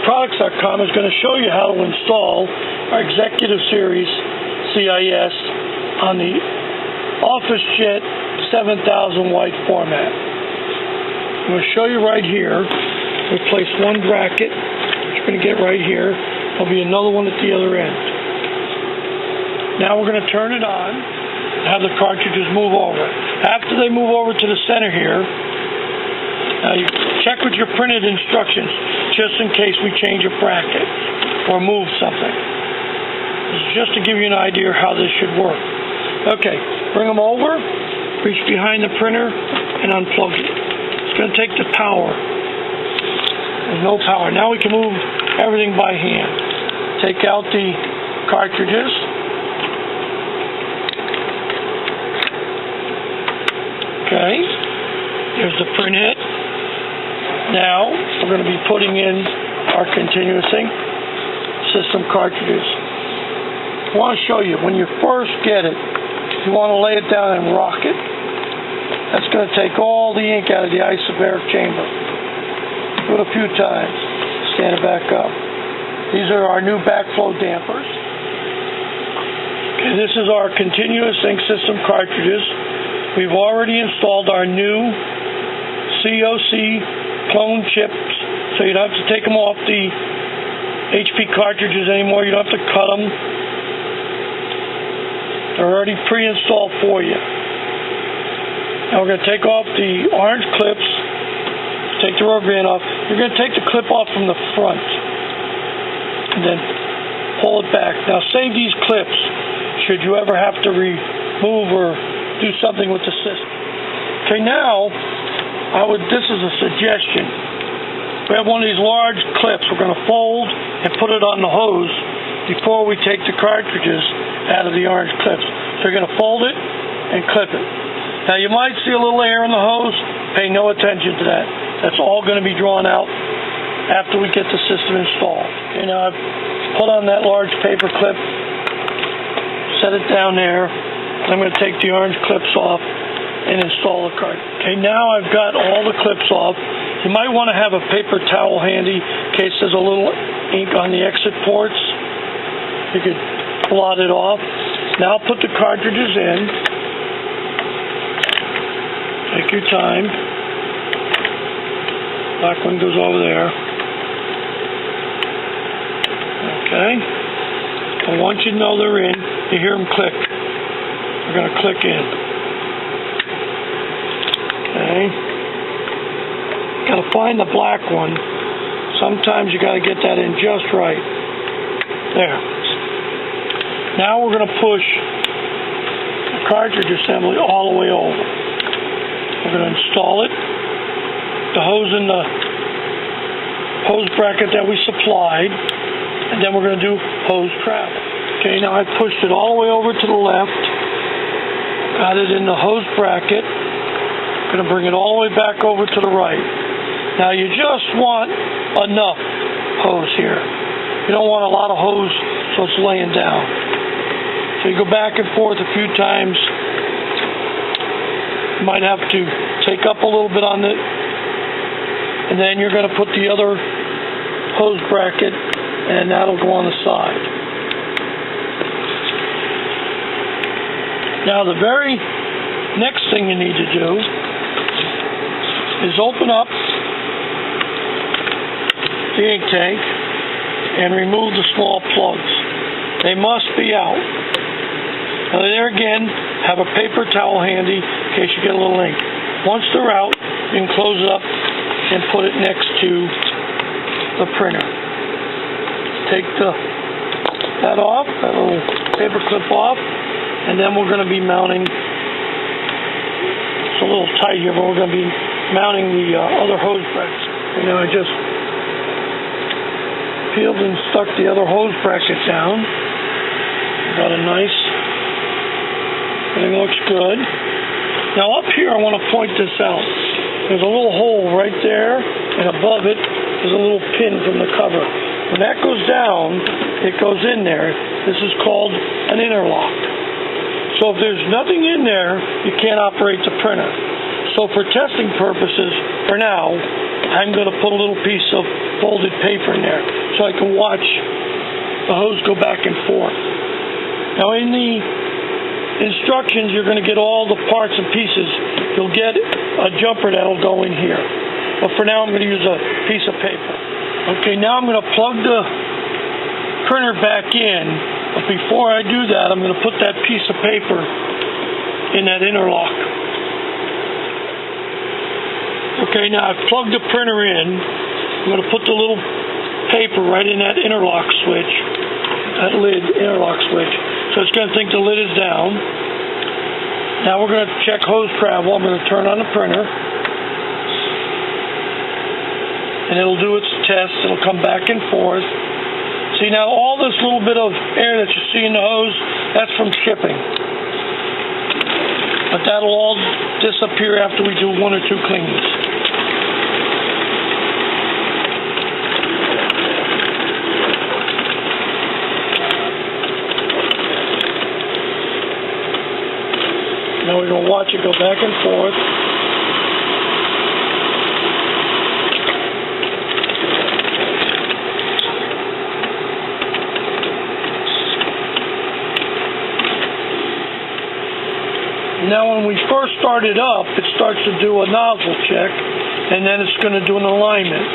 inkproducts.com is going to show you how to install our Executive Series CIS on the Officejet 7000 white format. I'm going to show you right here. We place one bracket, which you're going to get right here. There'll be another one at the other end. Now we're going to turn it on and have the cartridges move over. After they move over to the center here, you check with your printed instructions, just in case we change a bracket or move something. This is just to give you an idea how this should work. Okay, bring them over, reach behind the printer, and unplug it. It's going to take the power. There's no power. Now we can move everything by hand. Take out the cartridges. Okay, here's the print head. Now, we're going to be putting in our continuous ink system cartridges. I want to show you, when you first get it, you want to lay it down and rock it. That's going to take all the ink out of the isobaric chamber. Do it a few times. Stand it back up. These are our new backflow dampers. Okay, this is our continuous ink system cartridges. We've already installed our new COC clone chips, so you don't have to take them off the HP cartridges anymore. You don't have to cut them. They're already pre-installed for you. Now we're going to take off the orange clips, take the rubber band off. You're going to take the clip off from the front and then pull it back. Now save these clips should you ever have to remove or do something with the system. Okay, now this is a suggestion. We have one of these large clips. We're going to fold and put it on the hose before we take the cartridges out of the orange clips. So you're going to fold it and clip it. Now you might see a little air in the hose. Pay no attention to that. That's all going to be drawn out after we get the system installed. Okay, now I've put on that large paper clip, set it down there. I'm going to take the orange clips off and install the card. Okay, now I've got all the clips off. You might want to have a paper towel handy in case there's a little ink on the exit ports. You could blot it off. Now put the cartridges in. Take your time. Black one goes over there. Okay. I want you to know they're in. You hear them click. They're going to click in. Okay. Got to find the black one. Sometimes you got to get that in just right. There. Now we're going to push the cartridge assembly all the way over. We're going to install it. The hose in the hose bracket that we supplied, and then we're going to do hose travel. Okay, now I pushed it all the way over to the left. Got it in the hose bracket. Going to bring it all the way back over to the right. Now you just want enough hose here. You don't want a lot of hose so it's laying down. So you go back and forth a few times. You might have to take up a little bit on it. And then you're going to put the other hose bracket and that'll go on the side. Now the very next thing you need to do is open up the ink tank and remove the small plugs. They must be out. Now there again, have a paper towel handy in case you get a little ink. Once they're out, you can close it up and put it next to the printer. Take that off, that little paper clip off, and then we're going to be mounting. It's a little tight here, but we're going to be mounting the other hose brackets. You know, I just peeled and stuck the other hose bracket down. Got a nice, everything looks good. Now up here I want to point this out. There's a little hole right there, and above it is a little pin from the cover. When that goes down, it goes in there. This is called an interlock. So if there's nothing in there, you can't operate the printer. So for testing purposes, for now, I'm going to put a little piece of folded paper in there so I can watch the hose go back and forth. Now in the instructions, you're going to get all the parts and pieces. You'll get a jumper that'll go in here. But for now, I'm going to use a piece of paper. Okay, now I'm going to plug the printer back in. But before I do that, I'm going to put that piece of paper in that interlock. Okay, now I've plugged the printer in. I'm going to put the little paper right in that interlock switch, that lid interlock switch. So it's going to think the lid is down. Now we're going to check hose travel. I'm going to turn on the printer. And it'll do its test. It'll come back and forth. See, now all this little bit of air that you see in the hose, that's from shipping. But that'll all disappear after we do 1 or 2 cleanings. Now we're going to watch it go back and forth. Now when we first start it up, it starts to do a nozzle check, and then it's going to do an alignment.